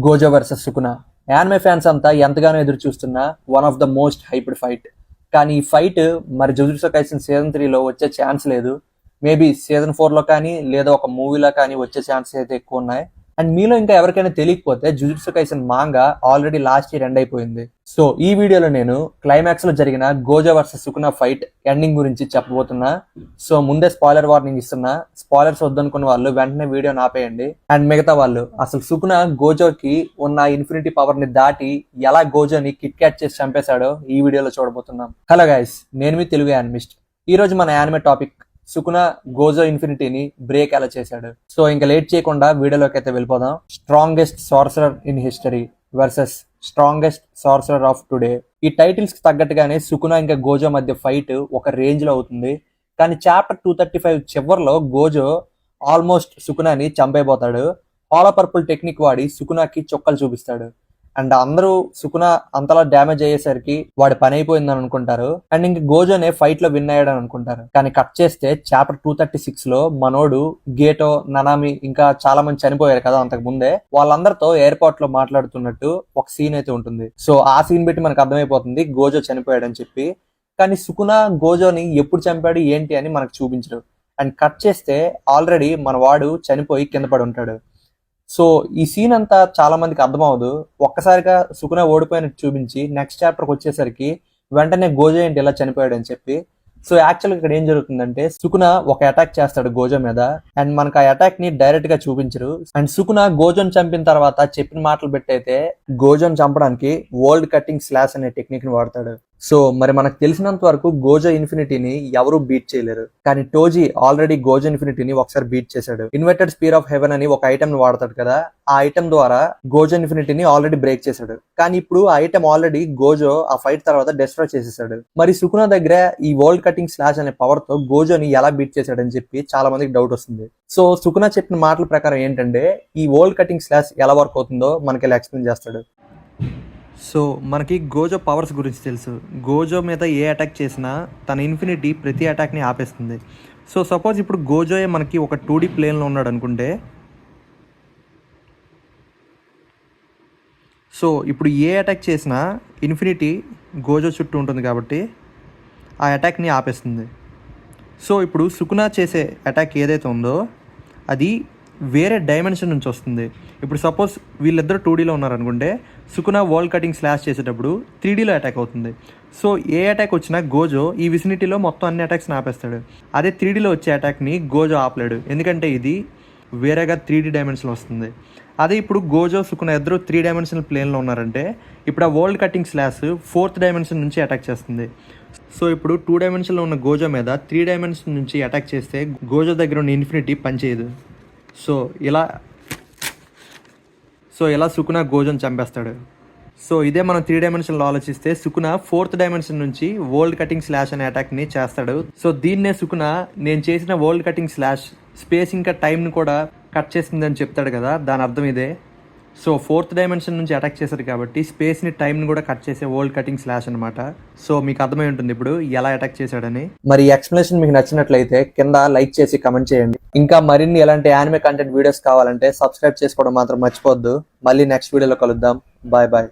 Gozo versus Sukuna. Anime fans అంతా ఎంతగానో ఎదురు చూస్తున్న one of the most hyped fight. కానీ ఈ ఫైట్ మరి జుజుట్సు కైసెన్ సీజన్ 3లో వచ్చే ఛాన్స్ లేదు. మేబీ సీజన్ 4లో కానీ లేదా ఒక మూవీలో కానీ వచ్చే ఛాన్సెస్ అయితే ఎక్కువ ఉన్నాయి. అండ్ మీలో ఇంకా ఎవరికైనా తెలియకపోతే jujutsu Kaisen manga already last year end అయిపోయింది. సో ఈ వీడియోలో నేను క్లైమాక్స్ లో జరిగిన గోజో వర్సెస్ సుకునా ఫైట్ ఎండింగ్ గురించి చెప్పబోతున్నా. సో ముందే స్పాయిలర్ వార్నింగ్ ఇస్తున్నా. స్పాయిలర్స్ వద్దనుకున్న వాళ్ళు వెంటనే వీడియోని ఆపేయండి. అండ్ మిగతా వాళ్ళు అసలు సుకునా గోజోకి ఉన్న ఇన్ఫినిటీ పవర్ ని దాటి ఎలా గోజోని కిట్ క్యాట్ చేసి చంపేశాడో ఈ వీడియోలో చూడబోతున్నాం. హలో గైస్, నేను మీ తెలుగు యానిమిస్ట్. ఈ రోజు మన యానిమే టాపిక్ సుకునా గోజో ఇన్ఫినిటీని బ్రేక్ ఎలా చేశాడు. సో ఇంకా లేట్ చేయకుండా వీడియోలోకి అయితే వెళ్ళిపోదాం. Strongest sorcerer in history versus strongest sorcerer of today. ఈ టైటిల్స్ కి తగ్గట్టుగానే సుకునా ఇంకా గోజో మధ్య ఫైట్ ఒక రేంజ్ లో అవుతుంది. కానీ చాప్టర్ 235 చివరిలో గోజో ఆల్మోస్ట్ సుకునాని చంపైపోతాడు. హాలో పర్పుల్ టెక్నిక్ వాడి సుకునాకి చొక్కలు చూపిస్తాడు. అండ్ అందరూ సుకునా అంతలా డ్యామేజ్ అయ్యేసరికి వాడి పని అయిపోయిందని అనుకుంటారు. అండ్ ఇంక గోజోనే ఫైట్ లో విన్ అయ్యాడని అనుకుంటారు. కానీ కట్ చేస్తే చాప్టర్ 236 లో మనోడు గేటో, ననామి ఇంకా చాలా మంది చనిపోయారు కదా అంతకు ముందే. వాళ్ళందరితో ఎయిర్పోర్ట్ లో మాట్లాడుతున్నట్టు ఒక సీన్ అయితే ఉంటుంది. సో ఆ సీన్ బట్టి మనకు అర్థమైపోతుంది గోజో చనిపోయాడని చెప్పి. కానీ సుకునా గోజోని ఎప్పుడు చంపాడు ఏంటి అని మనకు చూపించడు. అండ్ కట్ చేస్తే ఆల్రెడీ మన వాడు చనిపోయి కింద పడి ఉంటాడు. సో ఈ సీన్ అంతా చాలా మందికి అర్థమవదు. ఒక్కసారిగా సుకునా ఓడిపోయినట్టు చూపించి నెక్స్ట్ చాప్టర్కి వచ్చేసరికి వెంటనే గోజో ఏంటి ఇలా చనిపోయాడు అని చెప్పి. సో యాక్చువల్గా ఇక్కడ ఏం జరుగుతుందంటే సుకునా ఒక అటాక్ చేస్తాడు గోజో మీద. అండ్ మనకు ఆ అటాక్ ని డైరెక్ట్ గా చూపించరు. అండ్ సుకునా గోజోని చంపిన తర్వాత చెప్పిన మాటలు పెట్టయితే గోజోని చంపడానికి వరల్డ్ కటింగ్ స్లాష్ అనే టెక్నిక్ ని వాడతాడు. సో మరి మనకు తెలిసినంత వరకు గోజో ఇన్ఫినిటీని ఎవరు బీట్ చేయలేరు. కానీ టోజీ ఆల్రెడీ గోజో ఇన్ఫినిటీని ఒకసారి బీట్ చేశాడు. ఇన్వర్టెడ్ స్పీర్ ఆఫ్ హెవెన్ అని ఒక ఐటమ్ ని వాడతాడు కదా, ఆ ఐటమ్ ద్వారా గోజో ఇన్ఫినిటీని ఆల్రెడీ బ్రేక్ చేశాడు. కానీ ఇప్పుడు ఆ ఐటమ్ ఆల్రెడీ గోజో ఆ ఫైట్ తర్వాత డిస్ట్రాయ్ చేసేసాడు. మరి సుకునా దగ్గర ఈ వరల్డ్ కటింగ్ స్లాష్ అనే పవర్ తో గోజోని ఎలా బీట్ చేశాడని చెప్పి చాలా మందికి డౌట్ వస్తుంది. సో సుకునా చెప్పిన మాటల ప్రకారం ఏంటంటే ఈ వరల్డ్ కటింగ్ స్లాష్ ఎలా వర్క్ అవుతుందో మనకి ఇలా ఎక్స్ప్లెయిన్ చేస్తాడు. సో మనకి గోజో పవర్స్ గురించి తెలుసు. గోజో మీద ఏ అటాక్ చేసినా తన ఇన్ఫినిటీ ప్రతి అటాక్ని ఆపేస్తుంది. సో సపోజ్ ఇప్పుడు గోజోయే మనకి ఒక 2D ప్లేన్లో ఉన్నాడు అనుకుంటే, సో ఇప్పుడు ఏ అటాక్ చేసినా ఇన్ఫినిటీ గోజో చుట్టూ ఉంటుంది కాబట్టి ఆ అటాక్ని ఆపేస్తుంది. సో ఇప్పుడు సుకునా చేసే అటాక్ ఏదైతే ఉందో అది వేరే డైమెన్షన్ నుంచి వస్తుంది. ఇప్పుడు సపోజ్ వీళ్ళిద్దరు 2Dలో ఉన్నారనుకుంటే సుకునా వరల్డ్ కటింగ్ స్లాష్ చేసేటప్పుడు 3Dలో అటాక్ అవుతుంది. సో ఏ అటాక్ వచ్చినా గోజో ఈ విసినిటీలో మొత్తం అన్ని అటాక్స్ని ఆపేస్తాడు. అదే 3Dలో వచ్చే అటాక్ని గోజో ఆపలేడు, ఎందుకంటే ఇది వేరేగా 3D డైమెన్షన్ వస్తుంది. అదే ఇప్పుడు గోజో సుకునా ఇద్దరు 3 డైమెన్షనల్ ప్లేన్లో ఉన్నారంటే ఇప్పుడు ఆ world cutting slash 4th dimension నుంచి అటాక్ చేస్తుంది. సో ఇప్పుడు 2 డైమెన్షన్లో ఉన్న గోజో మీద 3 డైమెన్షన్ నుంచి అటాక్ చేస్తే గోజో దగ్గర ఉన్న ఇన్ఫినిటీ పనిచేయదు. సో ఇలా సుకునా గోజోని చంపేస్తాడు. సో ఇదే మనం 3 డైమెన్షన్లో ఆలోచిస్తే సుకునా 4th డైమెన్షన్ నుంచి వరల్డ్ కటింగ్ స్లాష్ అనే అటాక్ని చేస్తాడు. సో దీన్నే సుకునా నేను చేసిన వరల్డ్ కటింగ్ స్లాష్ స్పేస్ ఇంకా టైంని కూడా కట్ చేసిందని చెప్తాడు కదా, దాని అర్థం ఇదే. సో 4th డైమెన్షన్ నుంచి అటాక్ చేశాడు కాబట్టి స్పేస్ని టైంని కూడా కట్ చేసే వరల్డ్ కటింగ్ స్లాష్ అనమాట. సో మీకు అర్థమై ఉంటుంది ఇప్పుడు ఎలా అటాక్ చేశాడని. మరి ఈ ఎక్స్ప్లెనేషన్ మీకు నచ్చినట్లయితే కింద లైక్ చేసి కమెంట్ చేయండి. ఇంకా మరిన్ని ఎలాంటి యానిమే కంటెంట్ వీడియోస్ కావాలంటే సబ్స్క్రైబ్ చేసుకోవడం మాత్రం మర్చిపోవద్దు. మళ్ళీ నెక్స్ట్ వీడియోలో కలుద్దాం. Bye bye.